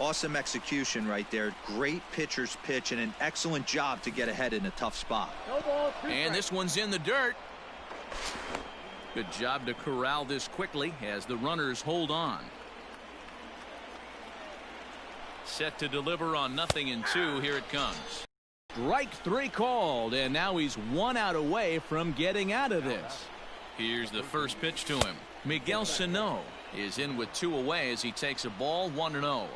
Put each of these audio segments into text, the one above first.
Awesome execution right there. Great pitcher's pitch and an excellent job to get ahead in a tough spot. And this one's in the dirt. Good job to corral this quickly as the runners hold on. Set to deliver on 0-2. Here it comes. Strike 3 called, and now he's 1 out away from getting out of this. Here's the first pitch to him. Miguel Sano is in with 2 away as he takes a ball 1-0.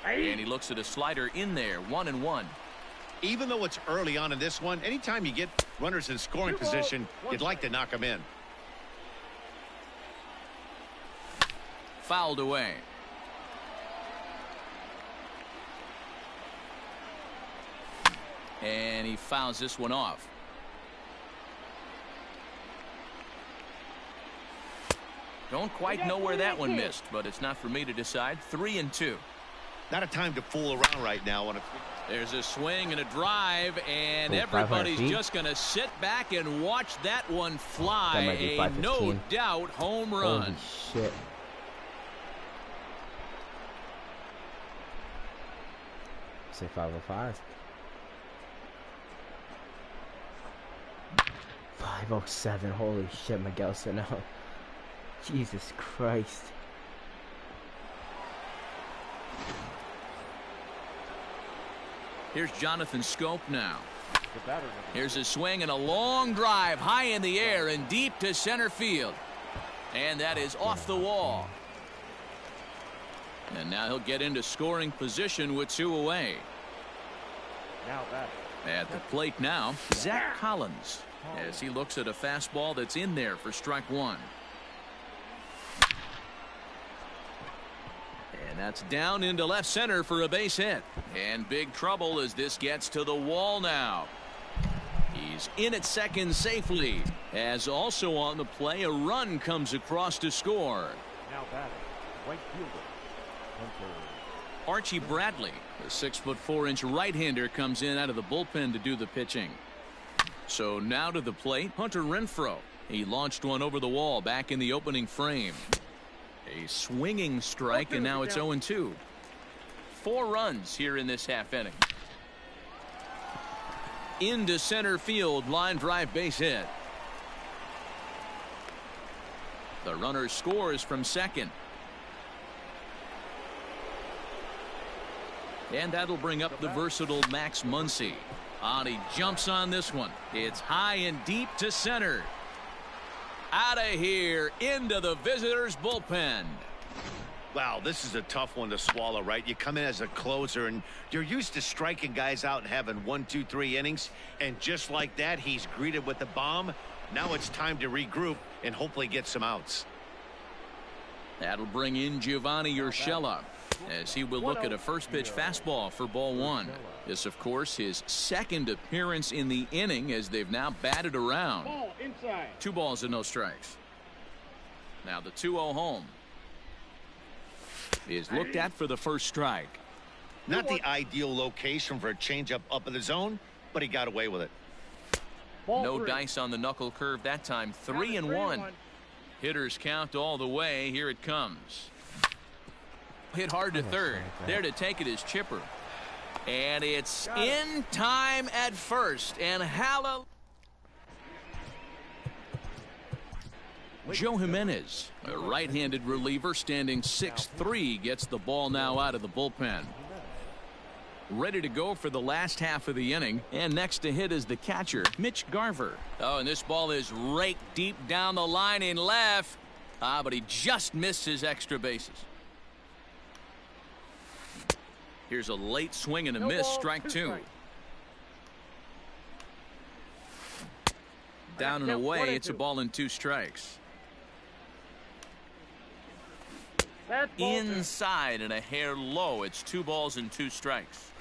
And he looks at a slider in there, 1-1. Even though it's early on in this one, anytime you get runners in scoring position, you'd like to knock them in. Fouled away. And he fouls this one off. Don't quite know where that one missed, but it's not for me to decide. 3-2. Not a time to fool around right now. There's a swing and a drive, and everybody's just going to sit back and watch that one fly. A no doubt home run. Holy shit. Say 505. 507. Holy shit, Miguel Sano. Jesus Christ. Here's Jonathan Schoop now. Here's a swing and a long drive high in the air and deep to center field. And that is off the wall. And now he'll get into scoring position with 2 away. At the plate now, Zach Collins, as he looks at a fastball that's in there for strike 1. And that's down into left center for a base hit. And big trouble as this gets to the wall now. He's in at second safely, as also on the play a run comes across to score. Now batting, right fielder, Archie Bradley, the 6'4" right-hander, comes in out of the bullpen to do the pitching. So now to the plate, Hunter Renfroe. He launched one over the wall back in the opening frame. A swinging strike, and now it's 0-2. 4 runs here in this half inning. Into center field, line drive base hit. The runner scores from second. And that'll bring up the versatile Max Muncy. He jumps on this one. It's high and deep to center. Out of here into the visitors' bullpen. Wow, this is a tough one to swallow, right? You come in as a closer and you're used to striking guys out and having 1, 2, 3 innings, and just like that he's greeted with a bomb. Now it's time to regroup and hopefully get some outs. That'll bring in Giovanni Urshela as he will look at a first pitch fastball for ball 1. This, of course, his second appearance in the inning as they've now batted around. 2 balls and no strikes. Now the 2-0 home is looked at for the first strike. Not the ideal location for a changeup up in the zone, but he got away with it. No dice on the knuckle curve that time. 3-1. Hitters count all the way. Here it comes. Hit hard to third. There to take it is Chipper. And it's in time at first. And hallelujah. Joe Jimenez, a right-handed reliever standing 6'3", gets the ball now out of the bullpen. Ready to go for the last half of the inning, and next to hit is the catcher, Mitch Garver. And this ball is raked deep down the line in left. But he just missed his extra bases. Here's a late swing and a miss, strike 2. Down and away, it's a ball and 2 strikes. Inside and a hair low. It's 2 balls and 2 strikes.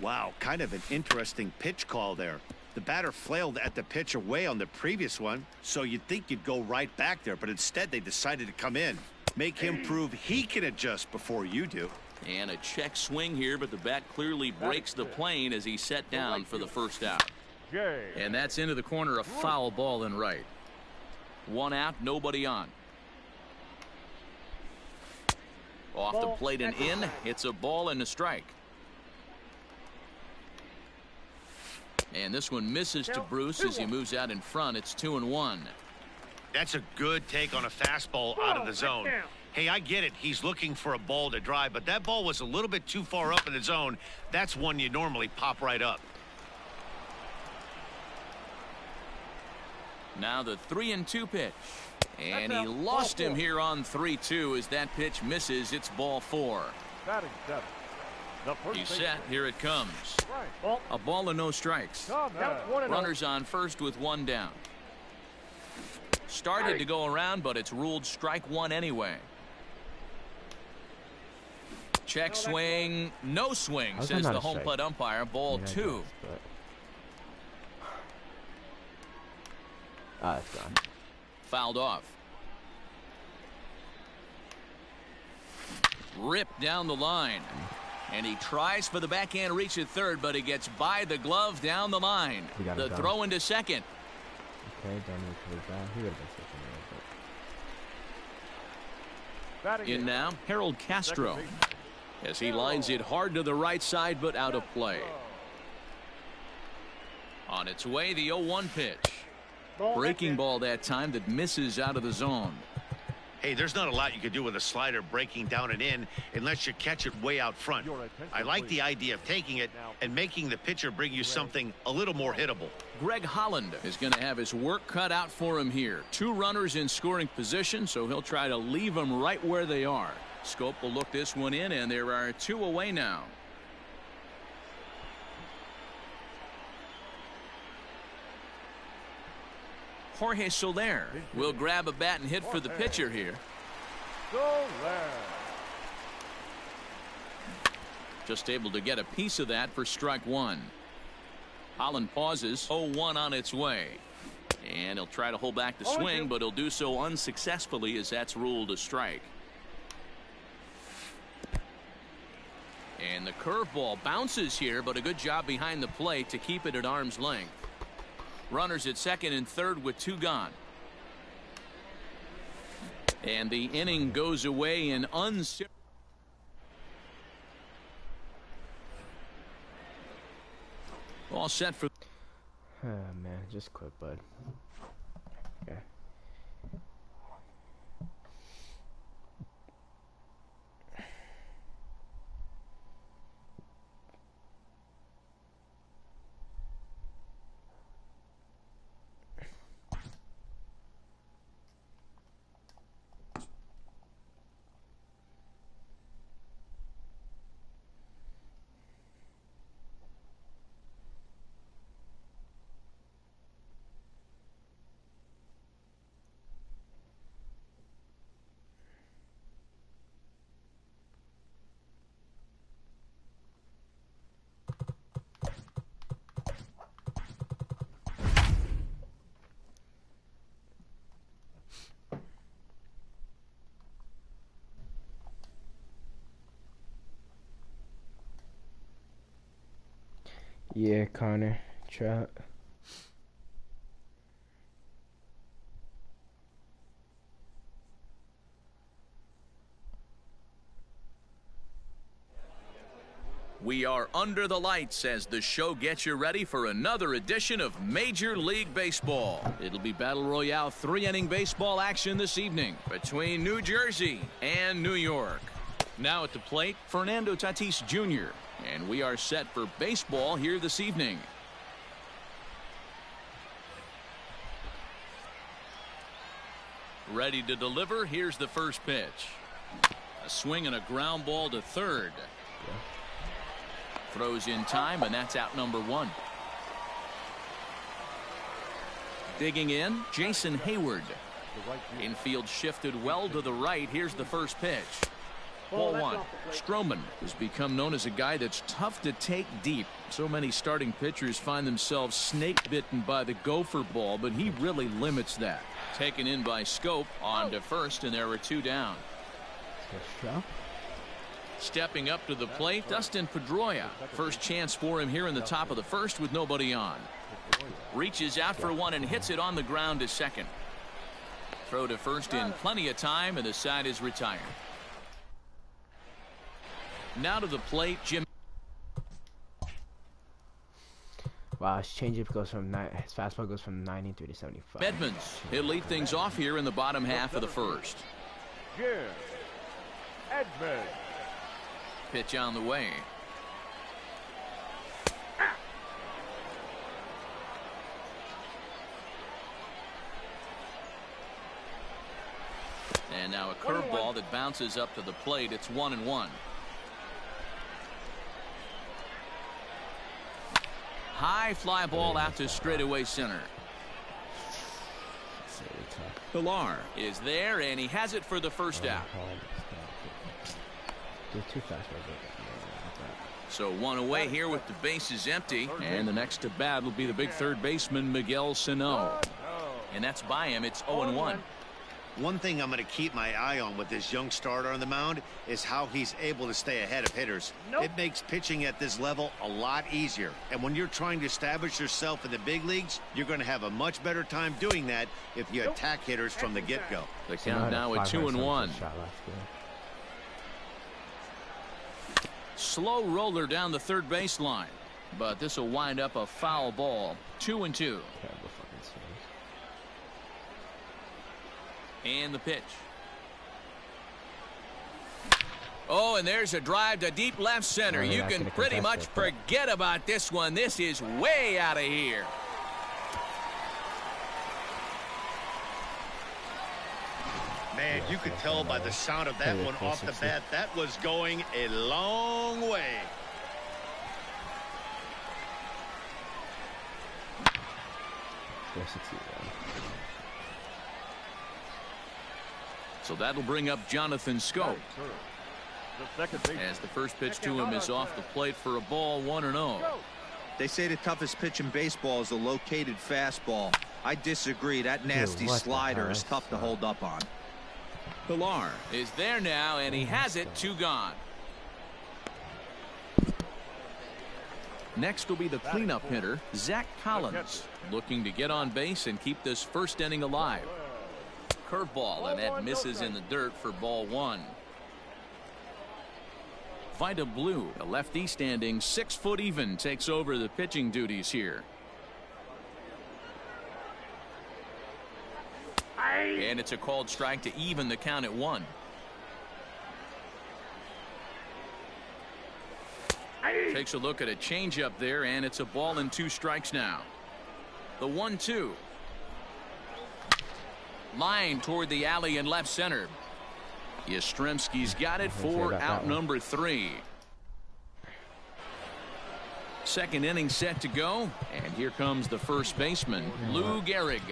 Wow, kind of an interesting pitch call there. The batter flailed at the pitch away on the previous one, so you'd think you'd go right back there, but instead they decided to come in. Make him prove he can adjust before you do. And a check swing here, but the bat clearly breaks the plane as he set down for the first out. And that's into the corner, a foul ball in right. 1 out, nobody on. Off the plate and in. It's a ball and a strike. And this one misses to Bruce as he moves out in front. It's 2-1. That's a good take on a fastball out of the zone. Hey, I get it. He's looking for a ball to drive, but that ball was a little bit too far up in the zone. That's one you normally pop right up. Now the 3-2 pitch. And he lost him here on 3-2 as that pitch misses. It's ball 4. Batting seven. He's set. Here it comes. A ball and no strikes. Runners on first with one down. Started to go around, but it's ruled strike one anyway. Check swing. No swing, says the home plate umpire. Ball 2. It's gone. Fouled off. Ripped down the line. And he tries for the backhand reach at third, but he gets by the glove down the line. The throw into second. Okay, Daniel comes down. He would have been second. In now, Harold Castro. As he lines it hard to the right side, but out of play. On its way, the 0-1 pitch. Breaking ball that time that misses out of the zone. Hey, there's not a lot you can do with a slider breaking down and in unless you catch it way out front. I like the idea of taking it and making the pitcher bring you something a little more hittable. Greg Holland is going to have his work cut out for him here. 2 runners in scoring position, so he'll try to leave them right where they are. Scope will look this one in, and there are 2 away now. Jorge Soler will grab a bat and hit for the pitcher here. Just able to get a piece of that for strike one. Holland pauses. 0-1 on its way. And he'll try to hold back the swing, but he'll do so unsuccessfully as that's ruled a strike. And the curveball bounces here, but a good job behind the plate to keep it at arm's length. Runners at second and third with 2 gone. And the inning goes away in all set for. Oh man, just quit, bud. Okay. Yeah, Connor, Trout. We are under the lights as the show gets you ready for another edition of Major League Baseball. It'll be Battle Royale 3-inning baseball action this evening between New Jersey and New York. Now at the plate, Fernando Tatis Jr. And we are set for baseball here this evening. Ready to deliver. Here's the first pitch. A swing and a ground ball to third. Throws in time, and that's out number 1. Digging in, Jason Hayward. Infield shifted well to the right. Here's the first pitch. Ball 1. Stroman has become known as a guy that's tough to take deep. So many starting pitchers find themselves snake bitten by the gopher ball, but he really limits that. Taken in by Scope on to first, and there are 2 down. Stepping up to the plate, Dustin Pedroia. First chance for him here in the top of the first with nobody on. Reaches out for one and hits it on the ground to second. Throw to first in plenty of time, and the side is retired. Now to the plate, Jim. Wow, his changeup goes from his fastball goes from 93 to 75. Edmonds. He'll lead things off here in the bottom half of the first. Jim Edmonds. Pitch on the way. And now a curveball that bounces up to the plate. It's 1-1. High fly ball out to straightaway center. Pilar is there, and he has it for the first out. So one away here with the bases empty, and the next to bat will be the big third baseman Miguel Sano, and that's by him. It's 0-1. One thing I'm going to keep my eye on with this young starter on the mound is how he's able to stay ahead of hitters. It makes pitching at this level a lot easier. And when you're trying to establish yourself in the big leagues, you're going to have a much better time doing that if you attack hitters from the get-go. The count now at 2-1. Slow roller down the third baseline, but this will wind up a foul ball. 2-2. And the pitch. Oh, and there's a drive to deep left center. You can pretty much forget about this one. This is way out of here. Man, you could tell by the sound of that one off the bat, that was going a long way. So that'll bring up Jonathan Schoop. As the first pitch to him is off the plate for a ball, 1-0. They say the toughest pitch in baseball is a located fastball. I disagree. That nasty slider is tough to hold up on. Pilar is there now, and he has it. 2 gone. Next will be the cleanup hitter, Zach Collins, looking to get on base and keep this first inning alive. Curveball, and that misses in the dirt for ball 1. Vida Blue, a lefty standing 6 foot even, takes over the pitching duties here. And it's a called strike to even the count at 1. Takes a look at a changeup there, and it's a ball and 2 strikes now. The 1-2. Line toward the alley in left center. Yastrzemski's got it for out number 3. Second inning set to go, and here comes the first baseman, Lou Gehrig.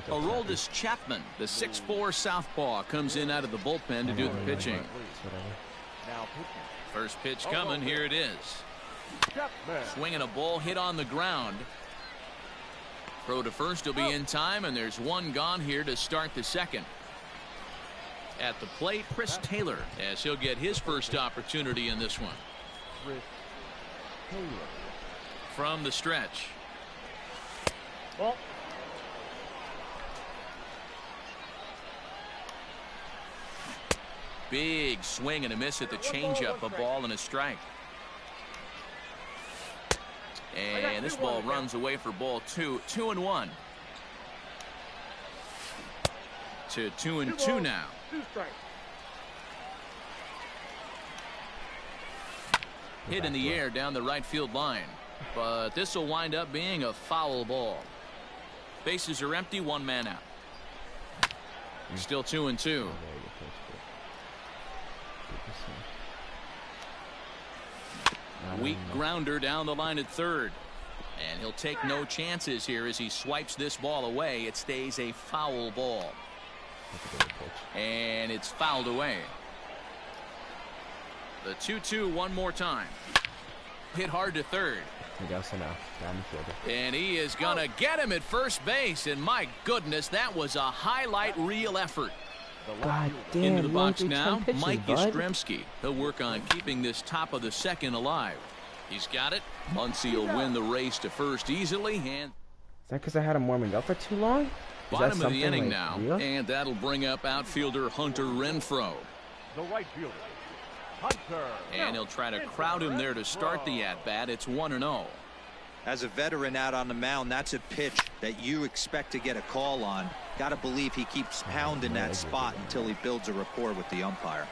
Aroldis Chapman, the 6'4" southpaw, comes in out of the bullpen to do the pitching. First pitch coming. Here it is. Swinging a ball hit on the ground. Throw to first will be in time, and there's 1 gone here to start the second. At the plate, Chris Taylor, as he'll get his first opportunity in this one. From the stretch. Big swing and a miss at the changeup, a ball and a strike. And this ball runs away for ball 2. 2-1. To 2-2 now. Hit in the air down the right field line, but this will wind up being a foul ball. Bases are empty, 1 man out. Still 2-2. Weak grounder down the line at third, and he'll take no chances here as he swipes this ball away. It stays a foul ball, and it's fouled away. The 2-2 one more time. Hit hard to third, and he is gonna get him at first base, and my goodness, that was a highlight reel effort. God damn, into the box now, Mike Yastrzemski. He'll work on keeping this top of the second alive. He's got it. Muncy will win the race to first easily. And is that because I had him warming up for too long? Bottom of the inning now, and that'll bring up outfielder Hunter Renfroe. The right fielder, Hunter. And he'll try to crowd him there to start the at-bat. It's 1-0. As a veteran out on the mound, that's a pitch that you expect to get a call on. Got to believe he keeps pounding that spot until he builds a rapport with the umpire.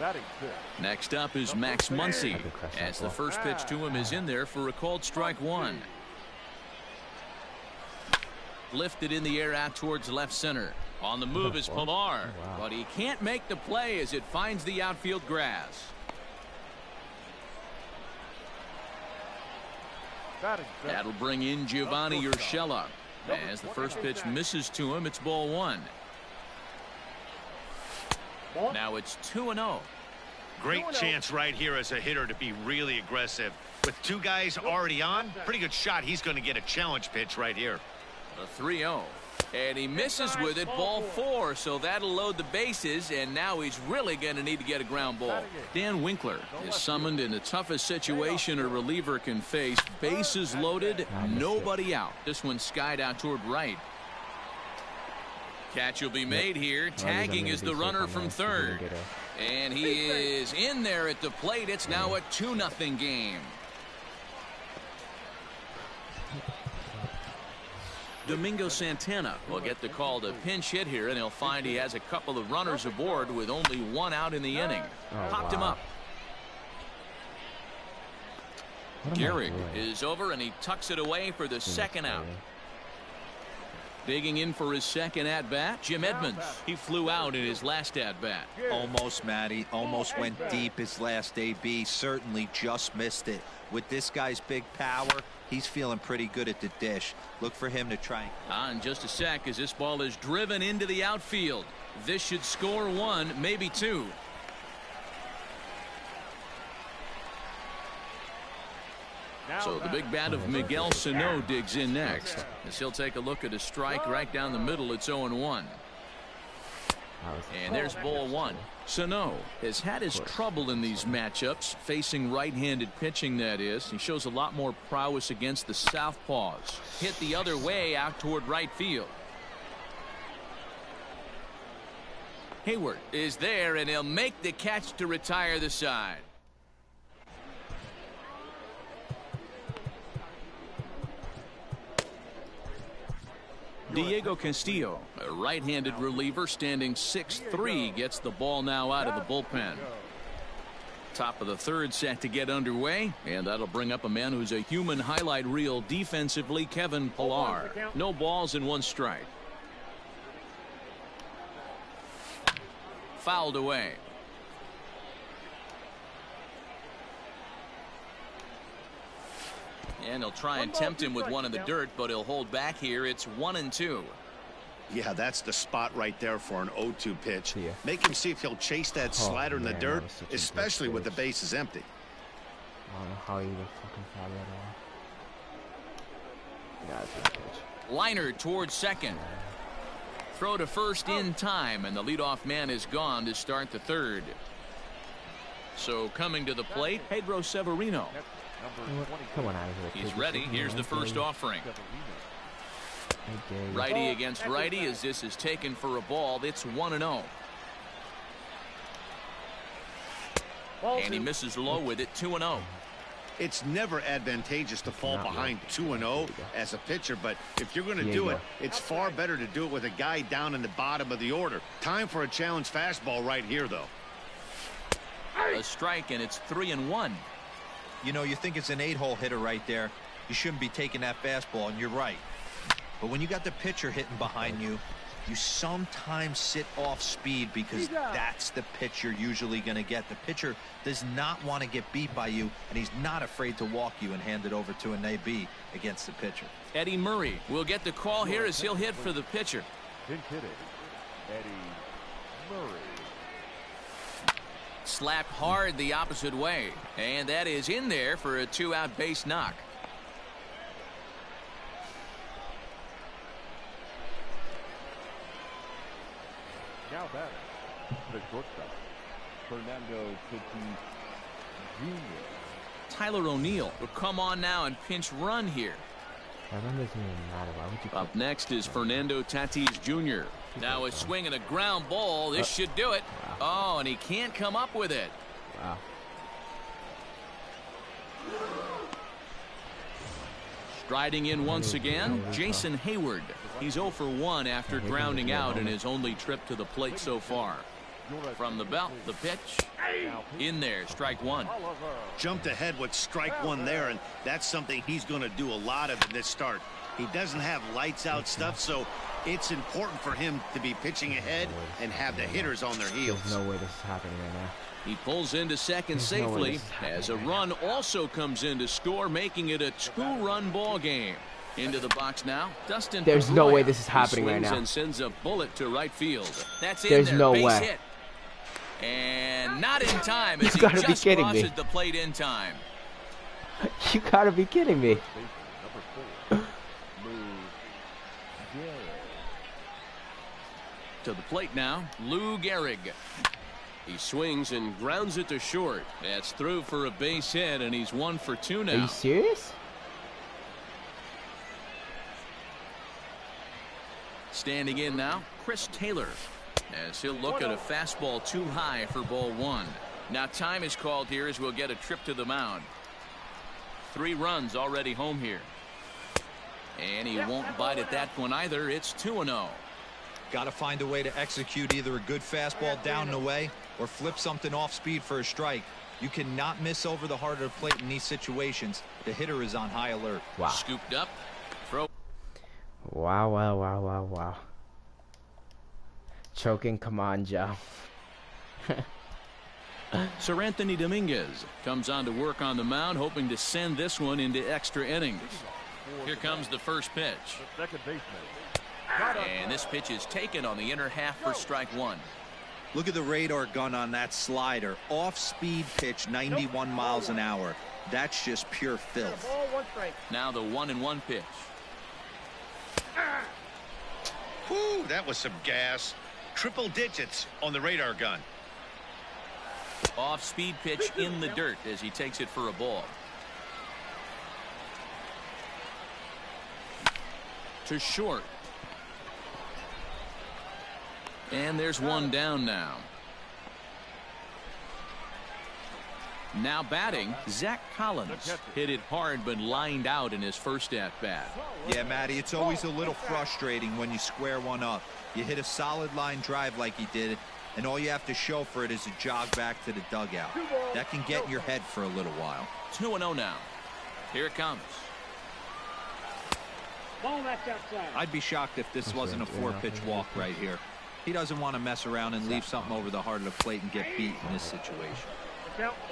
Batting fifth. Next up is Max Muncy, as the first pitch to him is in there for a called strike one. Lifted in the air out towards left center. On the move is Pilar, but he can't make the play as it finds the outfield grass. Batting fifth. That'll bring in Giovanni Urshela. As the first pitch misses to him, it's ball one. Now it's 2-0. Great chance right here as a hitter to be really aggressive. With two guys already on, pretty good shot. He's going to get a challenge pitch right here. The 3-0. And he misses with it, ball four, so that'll load the bases, and now he's really going to need to get a ground ball. Dan Winkler is summoned in the toughest situation a reliever can face. Bases loaded, nobody out. This one skied out toward right. Catch will be made here. Tagging is the runner from third. And he is in there at the plate. It's now a 2-0 game. Domingo Santana will get the call to pinch hit here, and he'll find he has a couple of runners aboard with only one out in the inning. Popped him up. Gehrig is over, and he tucks it away for the second out. Digging in for his second at-bat, Jim Edmonds. He flew out in his last at-bat. Almost, Matty. Almost went deep his last AB. Certainly just missed it. With this guy's big power, he's feeling pretty good at the dish. Look for him to try. In just a sec as this ball is driven into the outfield. This should score one, maybe two. So the big bat of Miguel Sano digs in next, as he'll take a look at a strike right down the middle. It's 0-1. And there's ball one. Sano has had his trouble in these matchups, facing right-handed pitching, that is. He shows a lot more prowess against the southpaws. Hit the other way out toward right field. Hayward is there, and he'll make the catch to retire the side. Diego Castillo, a right-handed reliever standing 6'3", gets the ball now out of the bullpen. Top of the third set to get underway, and that'll bring up a man who's a human highlight reel defensively, Kevin Pilar. No balls and one strike. Fouled away. And he'll try and tempt him with one in the dirt, but he'll hold back here. It's 1-2. Yeah, that's the spot right there for an 0-2 pitch. Make him see if he'll chase that slider in the dirt, especially with the bases empty. I don't know how he would fucking foul that all. Yeah, it's a pitch. Liner towards second. Throw to first in time, and the leadoff man is gone to start the third. So coming to the plate, Pedro Severino. Come on out of here. He's ready. Here's the first offering. Righty against righty as this is taken for a ball. It's 1-0. And he misses low with it. 2-0. It's never advantageous to fall behind 2-0 as a pitcher, but if you're going to do it, it's far better to do it with a guy down in the bottom of the order. Time for a challenge fastball right here, though. A strike, and it's 3-1. You know, you think it's an 8-hole hitter right there. You shouldn't be taking that fastball, and you're right. But when you got the pitcher hitting behind you, you sometimes sit off speed because that's the pitch you're usually going to get. The pitcher does not want to get beat by you, and he's not afraid to walk you and hand it over to an AB against the pitcher. Eddie Murray will get the call here as he'll hit for the pitcher. Pinch hitting, Eddie Murray. Slapped hard the opposite way, and that is in there for a 2-out base knock. Now batting, the shortstop, Fernando Tatis Jr. Tyler O'Neill will come on now and pinch run here. That one doesn't even matter. Why would you Up next is Fernando Tatis Jr. Now a swing and a ground ball. This should do it. Wow. Oh, and he can't come up with it. Wow. Striding in once again, Jason Hayward. He's 0 for 1 after grounding out in his only trip to the plate so far. From the belt, the pitch. In there, strike one. Jumped ahead with strike one there, and that's something he's going to do a lot of in this start. He doesn't have lights out stuff, so it's important for him to be pitching ahead and have the hitters on their heels. There's no way this is happening right now. He pulls into second safely as a run also comes in to score, making it a 2-run ball game. Into the box now, Dustin. There's no Pedroia. way this is happening right He swings now. and sends a bullet to right field. That's There's in there. no Base way. hit. And not in time as You he gotta be just kidding crosses me. the plate in time. You gotta be kidding me. Number 4, Lou Gehrig. To the plate now, Lou Gehrig. He swings and grounds it to short. That's through for a base hit, and he's 1 for 2 Are now. you serious? Standing in now, Chris Taylor, as he'll look at a fastball too high for ball 1. Now time is called here as we'll get a trip to the mound. 3 runs already home here. And he won't bite at that one either. It's 2-0. Got to find a way to execute either a good fastball down and away or flip something off speed for a strike. You cannot miss over the heart of the plate in these situations. The hitter is on high alert. Wow. Scooped up. Throw. Wow, wow, wow, wow, wow. Choking, come on, Joe. Sir Anthony Dominguez comes on to work on the mound, hoping to send this one into extra innings. Here comes the first pitch. The second baseman. And this pitch is taken on the inner half for strike 1. Look at the radar gun on that slider. Off-speed pitch, 91 miles an hour. That's just pure filth. Now the 1-1 pitch. Whew, that was some gas. Triple digits on the radar gun. Off-speed pitch in the dirt as he takes it for a ball. To short. And there's one down now. Now batting, Zach Collins. Hit it hard but lined out in his first at-bat. Yeah, Matty, it's always a little frustrating when you square one up. You hit a solid line drive like he did, and all you have to show for it is a jog back to the dugout. That can get in your head for a little while. 2-0 now. Here it comes. I'd be shocked if this wasn't a 4-pitch walk right here. He doesn't want to mess around and leave something over the heart of the plate and get beat in this situation.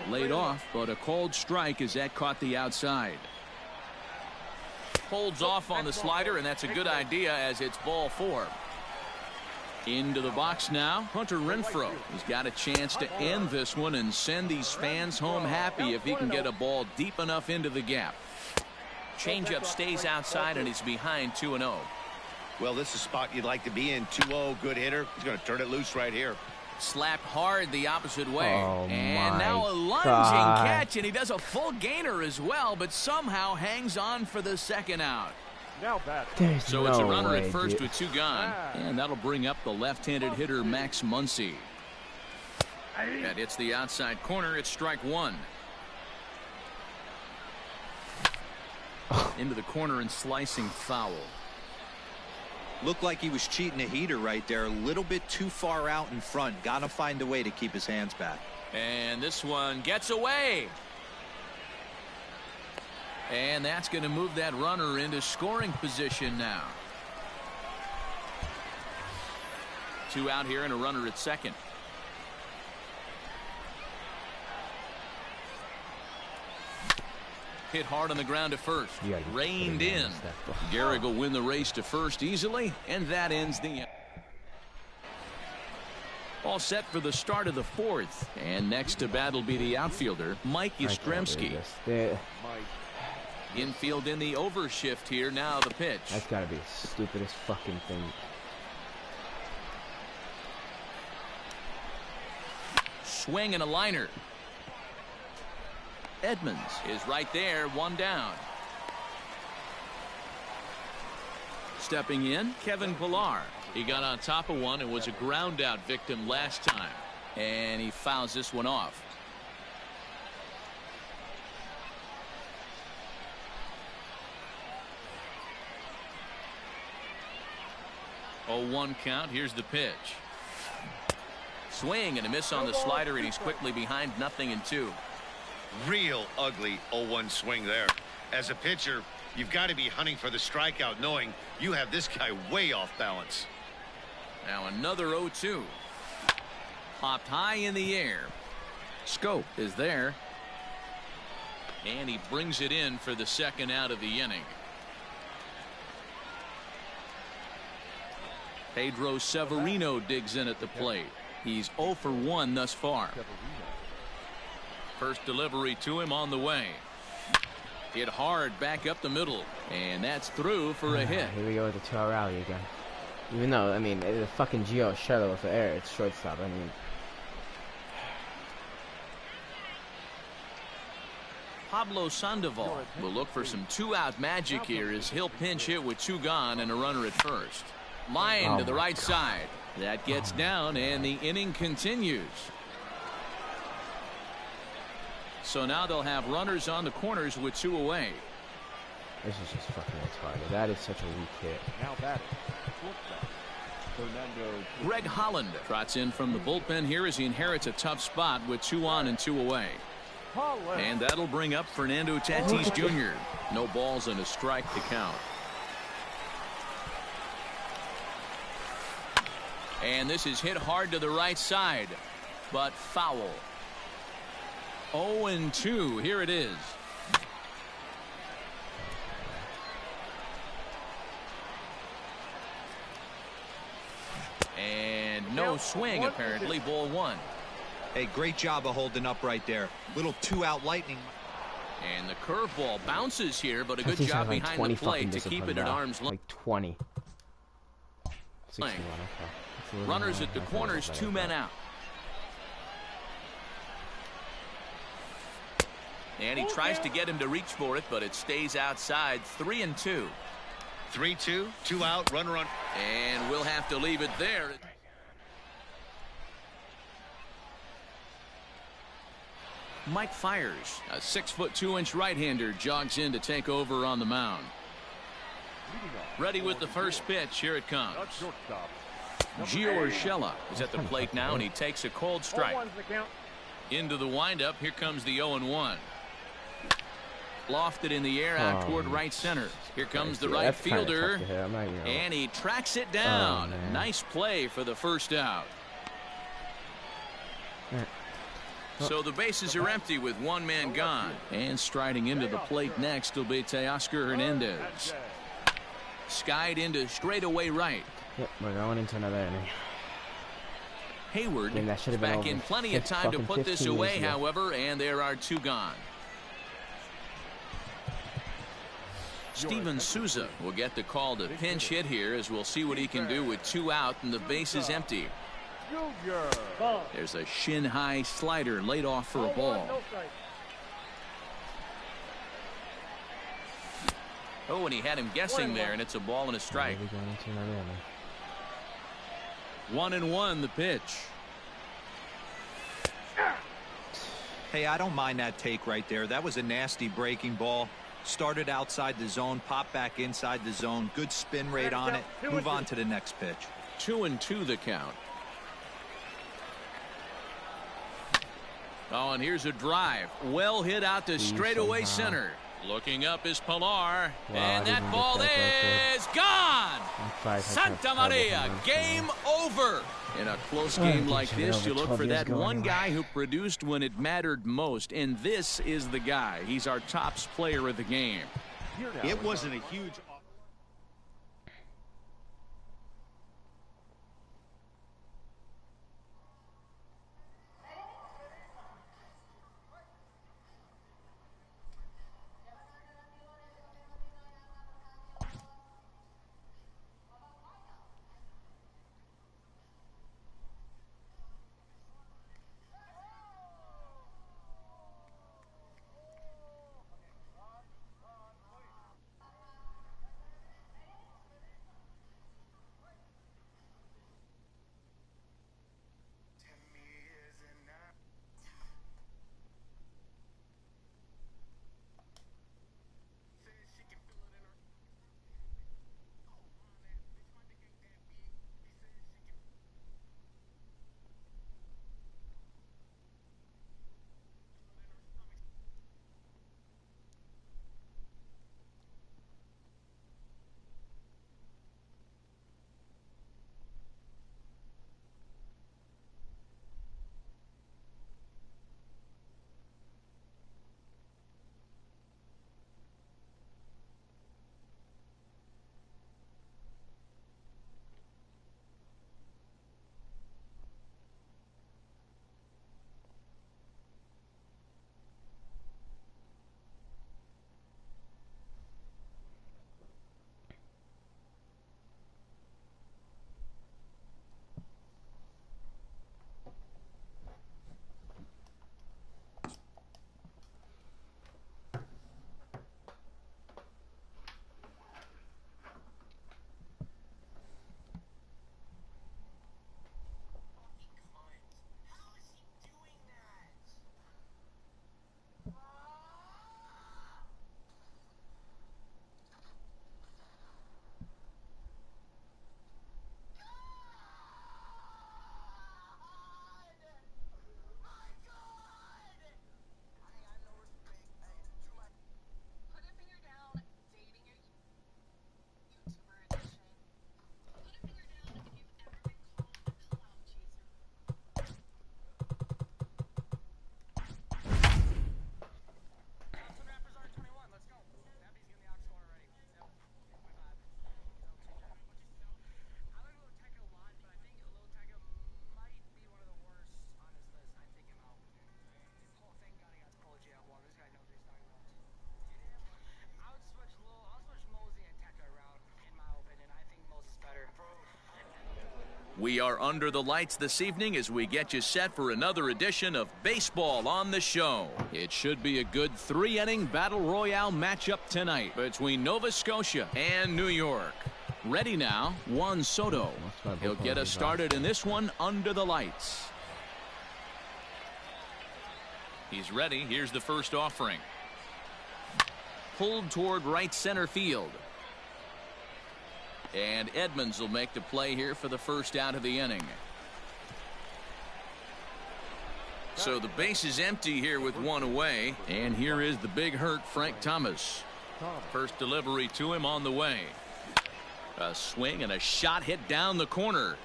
Laid off, but a cold strike as that caught the outside. Holds off on the slider, and that's a good idea as it's ball 4. Into the box now, Hunter Renfroe. He's got a chance to end this one and send these fans home happy if he can get a ball deep enough into the gap. Changeup stays outside, and he's behind 2-0. Well, this is a spot you'd like to be in. 2-0, good hitter. He's going to turn it loose right here. Slapped hard the opposite way. Oh, and my now a lunging God. catch, and he does a full gainer as well, but somehow hangs on for the second out. Now batting. There's So no it's a runner way, at first dude. with 2 gone, and that'll bring up the left-handed hitter Max Muncy. That hits the outside corner. It's strike 1. Into the corner and slicing foul. Looked like he was cheating a heater right there. A little bit too far out in front. Got to find a way to keep his hands back. And this one gets away. And that's going to move that runner into scoring position now. 2 out here and a runner at second. Hit hard on the ground to first. You gotta be Reined kidding me in. on this stuff. Gehrig will win the race to first easily, and that ends the. All set for the start of the 4th. And next to bat will be the outfielder, Mike I can't believe Yastrzemski. this. There- Infield in the overshift here. Now the pitch. That's gotta be the stupidest fucking thing. Swing and a liner. Edmonds is right there, 1 down. stepping in, Kevin Pillar. He got on top of one and was a ground out victim last time. And he fouls this one off. 0-1 count. Here's the pitch. Swing and a miss on the slider, and he's quickly behind 0-2. Real ugly 0-1 swing there. As a pitcher, you've got to be hunting for the strikeout, knowing you have this guy way off balance. Now another 0-2. Popped high in the air. Scope is there. And he brings it in for the second out of the inning. Pedro Severino digs in at the plate. He's 0 for 1 thus far. First delivery to him on the way. Hit hard back up the middle. And that's through for a hit. Here we go with the 2-out rally again. Even though, I mean, the fucking Gio Shuttle with the air, it's shortstop. I mean, Pablo Sandoval will look for some 2-out magic here as he'll pinch hit with 2 gone and a runner at first. Line to the right side. That gets down and the inning continues. So now they'll have runners on the corners with 2 away. this is just fucking retarded. That is such a weak hit. Now batting. Shortstop, Fernando. Greg Holland trots in from the bullpen here as he inherits a tough spot with 2 on and 2 away. Holland. And that'll bring up Fernando Tatis Jr. No balls and a strike to count. And this is hit hard to the right side, but foul. 0-2. Here it is. And no swing, apparently. Ball 1. Hey, great job of holding up right there. Little 2-out lightning. And the curveball bounces here, but a good Tatis job has like behind 20 the plate fucking to keep it discipline at now. arm's length. Like 20. 61, okay. It's a little Runners more at the than I thought it corners, was 2 better, men but- out. And he tries to get him to reach for it, but it stays outside. 3-2. 3-2, 2 out, runner on. And we'll have to leave it there. Mike Fiers, a 6'2" right-hander, jogs in to take over on the mound. Ready with the first pitch. Here it comes. Not shortstop. Gio Urshela is at the plate now, and he takes a cold strike. 0-1's the count. Into the windup. Here comes the 0-1. Lofted in the air out toward right center. Here comes the right That's kinda fielder. tough to hit. I'm not even gonna- And he tracks it down. man. Nice play for the first out. Yeah. So the bases are empty with 1 man gone. And striding into the plate next will be Teoscar Hernandez. Skied into straightaway right. Yep, we're going into another inning. Hayward I mean, that is should have been back over in plenty of time to fucking put this 15 away, years ago. however, and there are 2 gone. Steven Souza will get the call to pinch hit here as we'll see what he can do with 2 out and the base is empty. Junior. There's a shin-high slider laid off for a 0-1, ball. no strike. Oh, and he had him guessing there, and it's a ball and a strike. We're going into another inning. 1-1 the pitch. Hey, I don't mind that take right there. That was a nasty breaking ball. Started outside the zone, popped back inside the zone. Good spin rate on it. Move on to the next pitch. 2-2 the count. Oh, and here's a drive. Well hit out to straightaway center. Looking up is Pilar. Wow, I And that didn't ball get that is gone. Santa Maria, game over. In a close game like this, you look for that one guy who produced when it mattered most, and this is the guy. He's our tops player of the game. Here now. It wasn't a huge. We are under the lights this evening as we get you set for another edition of Baseball on the Show. It should be a good 3-inning battle royale matchup tonight between Nova Scotia and New York. Ready now, Juan Soto. He'll get us started in this one under the lights. He's ready. Here's the first offering. Pulled toward right center field. And Edmonds will make the play here for the first out of the inning. So the base is empty here with one away. And here is the big hurt, Frank Thomas. First delivery to him on the way. A swing and a shot hit down the corner.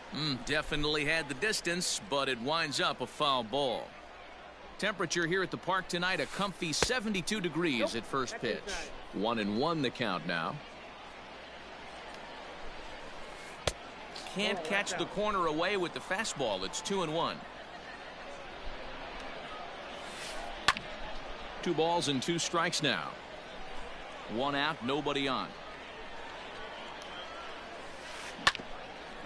Definitely had the distance, but it winds up a foul ball. Temperature here at the park tonight, a comfy 72 degrees at first pitch. 1-1 the count now. Can't catch the corner away with the fastball. It's 2-1. 2 balls and 2 strikes now. 1 out, nobody on.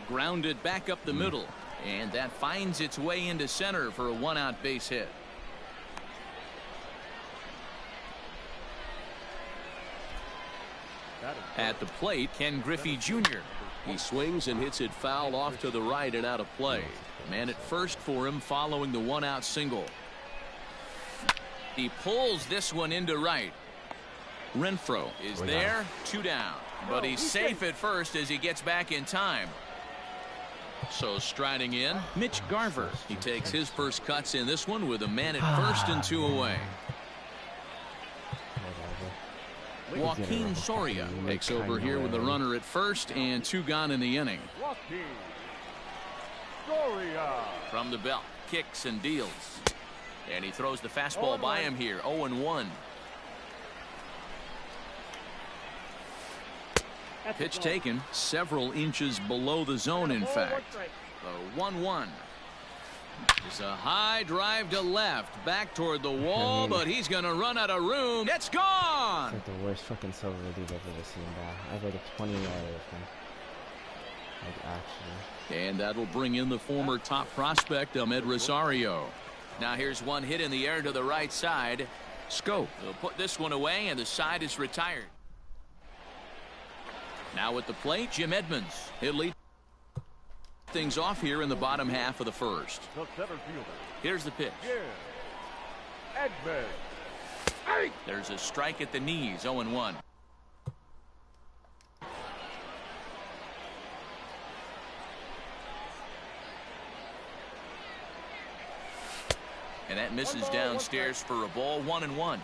Grounded back up the middle, and that finds its way into center for a 1-out base hit. At the plate, Ken Griffey Jr. He swings and hits it foul off to the right and out of play. Man at first for him following the 1-out single. He pulls this one into right. Renfroe is there, 2 down. But he's safe at first as he gets back in time. So striding in, Mitch Garver. He takes his first cuts in this one with a man at first and 2 away. Joaquin Soria takes over here with a runner at first and 2 gone in the inning. From the belt, kicks and deals. And he throws the fastball by him here, 0-1. Pitch taken several inches below the zone, in fact. The 1-1. It's a high drive to left, back toward the wall, but he's going to run out of room. It's gone! It's like the worst fucking silver league I've ever seen, bro. I've rated 20 yards with him. Like, actually. And that'll bring in the former top prospect, Ahmed Rosario. Now here's one hit in the air to the right side. Scope will put this one away, and the side is retired. Now at the plate, Jim Edmonds. He'll lead things off here in the bottom half of the first. Here's the pitch. There's a strike at the knees, 0-1. And that misses downstairs for a ball, 1-1.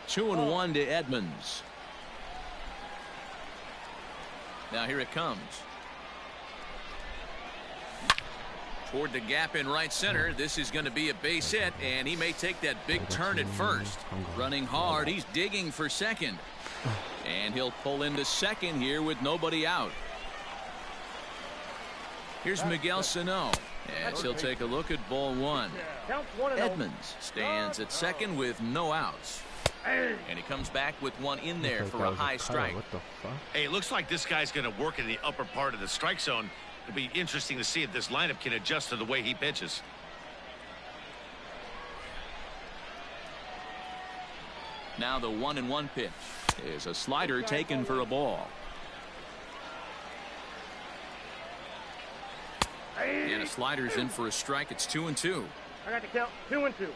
2-1 to Edmonds. Now here it comes. Toward the gap in right center. This is going to be a base hit, and he may take that big turn at first. Running hard. He's digging for second. And he'll pull into second here with nobody out. Here's Miguel Sano as he'll take a look at ball 1. Edmonds stands at second with no outs. And he comes back with one in there for a high strike. What the fuck? Hey, it looks like this guy's going to work in the upper part of the strike zone. It'll be interesting to see if this lineup can adjust to the way he pitches. Now the 1-1 pitch is a slider taken for a ball. And a slider's in for a strike. It's 2-2. I got to count 2-2.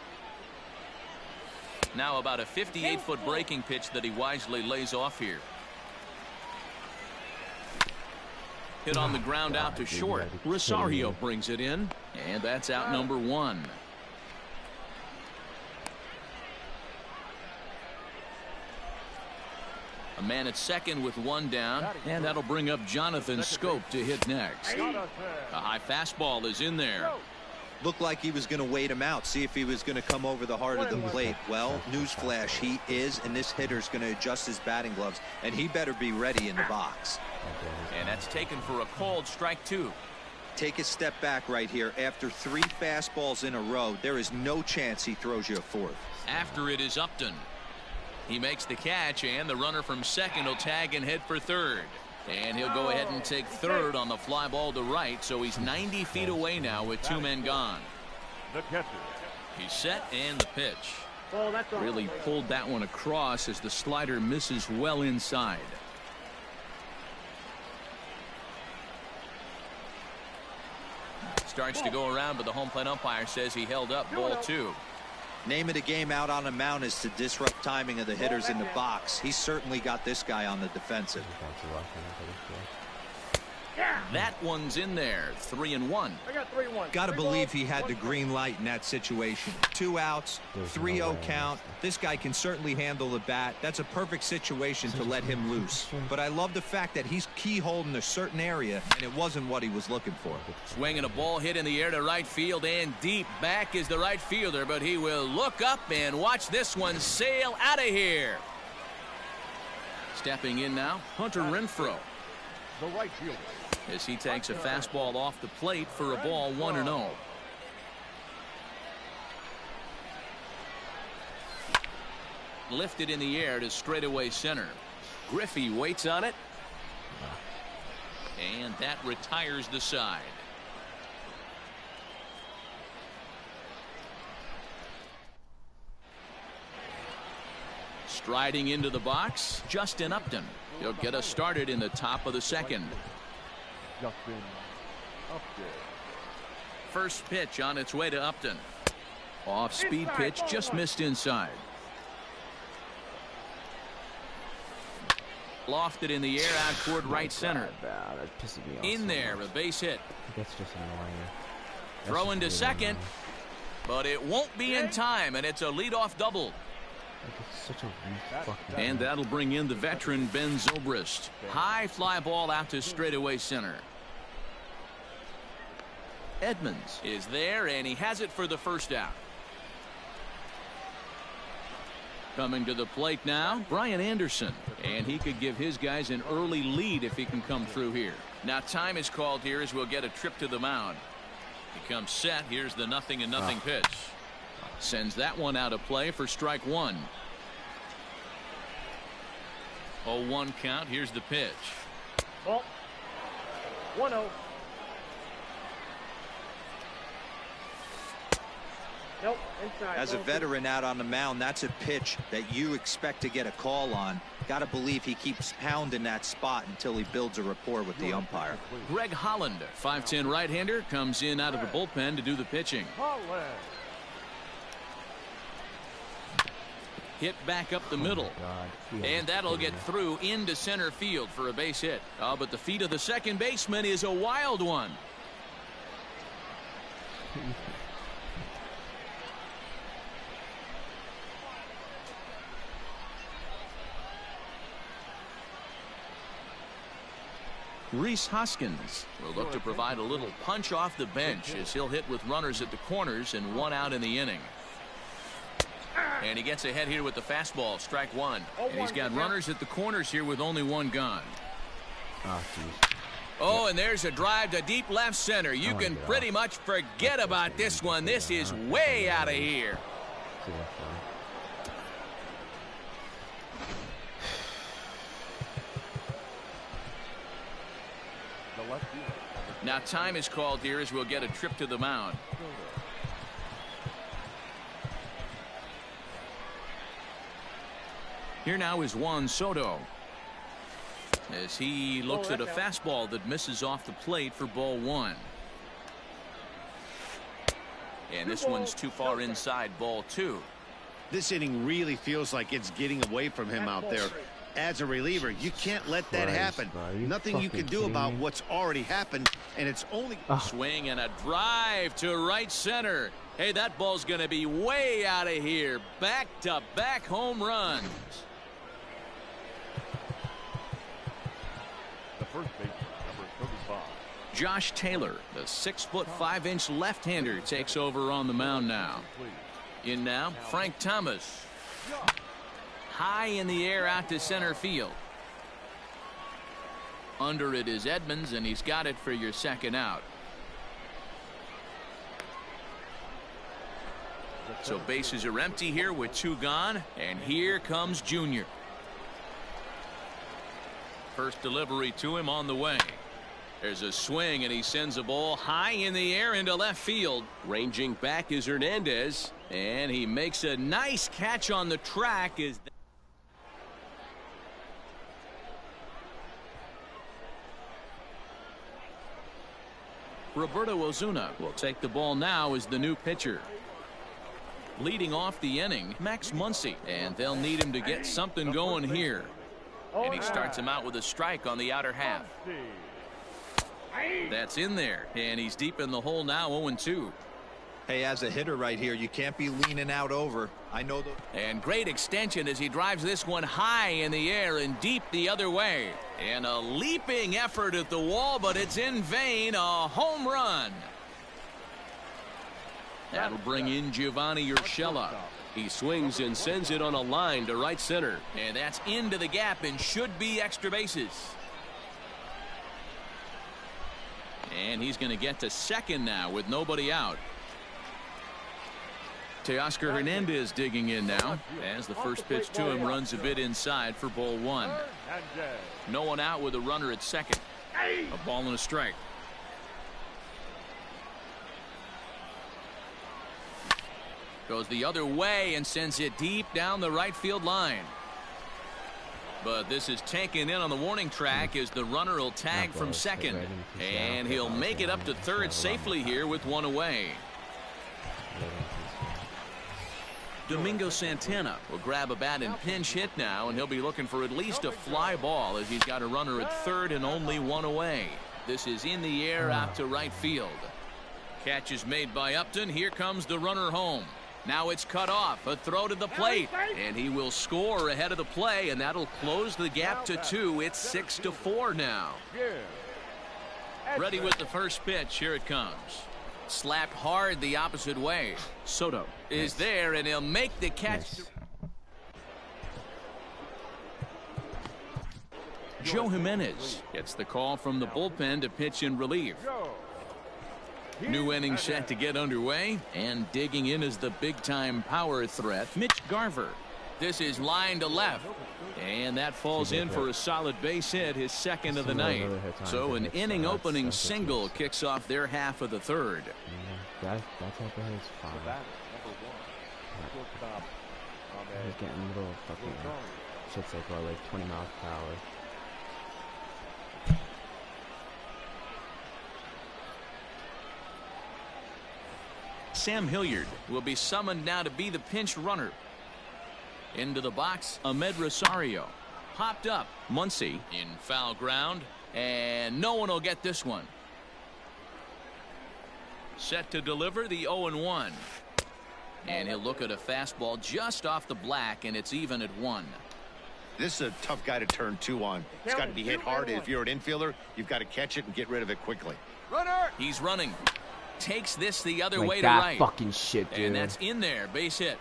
Now about a 58-foot breaking pitch that he wisely lays off here. Hit on the ground out to short. Rosario brings it in, and that's out number 1. A man at second with 1 down, and that'll bring up Jonathan Scope to hit next. A high fastball is in there. Looked like he was going to wait him out, see if he was going to come over the heart of the plate. Well, newsflash, he is, and this hitter's going to adjust his batting gloves, and he better be ready in the box. And that's taken for a called strike 2. Take a step back right here. After 3 fastballs in a row, there is no chance he throws you a 4th. After it is Upton. He makes the catch, and the runner from second will tag and head for third. And he'll go ahead and take third on the fly ball to right, so he's 90 feet away now with 2 men gone. The catcher. He's set, and the pitch. Really pulled that one across as the slider misses well inside. Starts to go around, but the home plate umpire says he held up. Ball 2. Name of the game out on the mound is to disrupt timing of the hitters in the box. He's certainly got this guy on the defensive. That one's in there. 3-1. Gotta believe he had the green light in that situation. 2 outs, 3-0 count. This guy can certainly handle the bat. That's a perfect situation to let him loose. But I love the fact that he's keyholding a certain area, and it wasn't what he was looking for. Swinging a ball hit in the air to right field, and deep back is the right fielder, but he will look up and watch this one sail out of here. Stepping in now, Hunter Renfroe. The right fielder. As he takes a fastball off the plate for a ball 1-0. Lifted in the air to straightaway center. Griffey waits on it. And that retires the side. Striding into the box, Justin Upton. He'll get us started in the top of the second. Justin Upton. First pitch on its way to Upton. Off speed pitch, just missed inside. Lofted in the air out toward right center. That pisses me off In so there, much. a base hit. That's just annoying. Throw into second, but it won't be in time, and it's a leadoff double. Like, it's such a weak fucking. And that'll bring in the veteran Ben Zobrist. High fly ball out to straightaway center. Edmonds is there, and he has it for the first out. Coming to the plate now, Brian Anderson. And he could give his guys an early lead if he can come through here. Now time is called here as we'll get a trip to the mound. He comes set. Here's the 0-0 pitch. Sends that one out of play for strike 1. 0-1 count. Here's the pitch. Ball. 1-0. Nope, inside. As a veteran out on the mound, that's a pitch that you expect to get a call on. Gotta believe he keeps pounding that spot until he builds a rapport with the umpire. Greg Holland, 5'10" right-hander, comes in out of the bullpen to do the pitching. Holland. Hit back up the middle. And that'll get through into center field for a base hit. Oh, but the feet of the second baseman is a wild one. Rhys Hoskins will look to provide a little punch off the bench as he'll hit with runners at the corners and 1 out in the inning. And he gets ahead here with the fastball, strike 1. And he's got runners at the corners here with only 1 gone. Oh, and there's a drive to deep left center. You can pretty much forget about this one. This is way out of here. Now time is called here as we'll get a trip to the mound. Here now is Juan Soto as he looks at a fastball that misses off the plate for ball 1. And this one's too far inside, ball 2. This inning really feels like it's getting away from him out there. As a reliever, you can't let that happen. Nothing you can do about what's already happened, and it's only Swing and a drive to right center. Hey, that ball's going to be way out of here. Back-to-back home runs. The first baseman, number 35. Josh Taylor, the 6'5" left-hander, takes over on the mound now. In now, Frank Thomas. High in the air out to center field. Under it is Edmonds, and he's got it for your second out. So bases are empty here with 2 gone, and here comes Junior. First delivery to him on the way. There's a swing, and he sends a ball high in the air into left field. Ranging back is Hernandez, and he makes a nice catch on the track. Roberto Ozuna will take the ball now as the new pitcher. Leading off the inning, Max Muncy, and they'll need him to get something going here. And he starts him out with a strike on the outer half. That's in there, and he's deep in the hole now, 0-2. Hey, as a hitter right here, you can't be leaning out over. I know the... And great extension as he drives this one high in the air and deep the other way. And a leaping effort at the wall, but it's in vain. A home run. That'll bring in Giovanni Urshela. He swings and sends it on a line to right center. And that's into the gap and should be extra bases. And he's going to get to second now with nobody out. Teoscar Hernandez digging in now as the first pitch to him runs a bit inside for ball 1. No one out with a runner at second. A ball and a strike. Goes the other way and sends it deep down the right field line. But this is taken in on the warning track as the runner will tag from second. And he'll make it up to third safely here with 1 away. Domingo Santana will grab a bat and pinch hit now, and he'll be looking for at least a fly ball as he's got a runner at third and only 1 away. This is in the air out to right field. Catch is made by Upton. Here comes the runner home. Now it's cut off. A throw to the plate, and he will score ahead of the play, and that'll close the gap to 2. It's 6-4 now. Ready with the first pitch. Here it comes. Slapped hard the opposite way. Soto is there, and he'll make the catch. Joe Jimenez gets the call from the bullpen to pitch in relief. New inning set to get underway, and digging in is the big-time power threat, Mitch Garver. This is line to left, and that falls in for a solid base hit, his second of the night. So an inning-opening single kicks off their half of the third. That type of hit is fine. He's getting a little fucking shit's like 20 miles per hour. Sam Hilliard will be summoned now to be the pinch runner. Into the box, Ahmed Rosario. Popped up, Muncy in foul ground, and no one will get this one. Set to deliver the 0-1. And he'll look at a fastball just off the black, and it's even at 1. This is a tough guy to turn 2 on. It's got to be hit hard. If you're an infielder, you've got to catch it and get rid of it quickly. Runner! He's running. Takes this the other like way to that right. Fucking shit, dude. And that's in there. Base hit.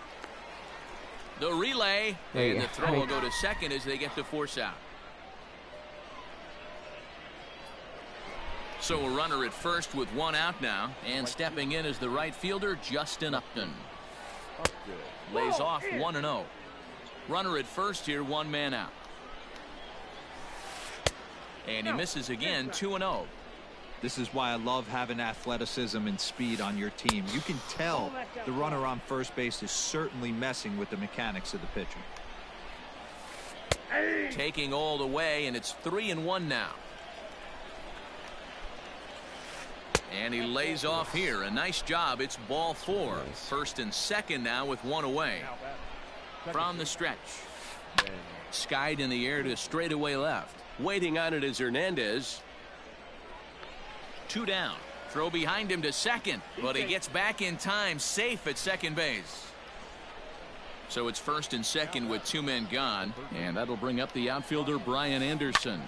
The relay. Hey, and the throw will go to second as they get the force out. So a runner at first with 1 out now. And stepping in is the right fielder, Justin Upton. Lays off 1-0. Runner at first here, 1 man out. And he misses again, 2-0. This is why I love having athleticism and speed on your team. You can tell the runner on first base is certainly messing with the mechanics of the pitcher. Taking all the way, and it's 3-1 now. And he lays off here. A nice job. It's ball 4. First and second now with 1 away. From the stretch. Skied in the air to straightaway left. Waiting on it is Hernandez. 2 down. Throw behind him to second, but he gets back in time, safe at second base. So it's first and second with 2 men gone, and that'll bring up the outfielder Brian Anderson.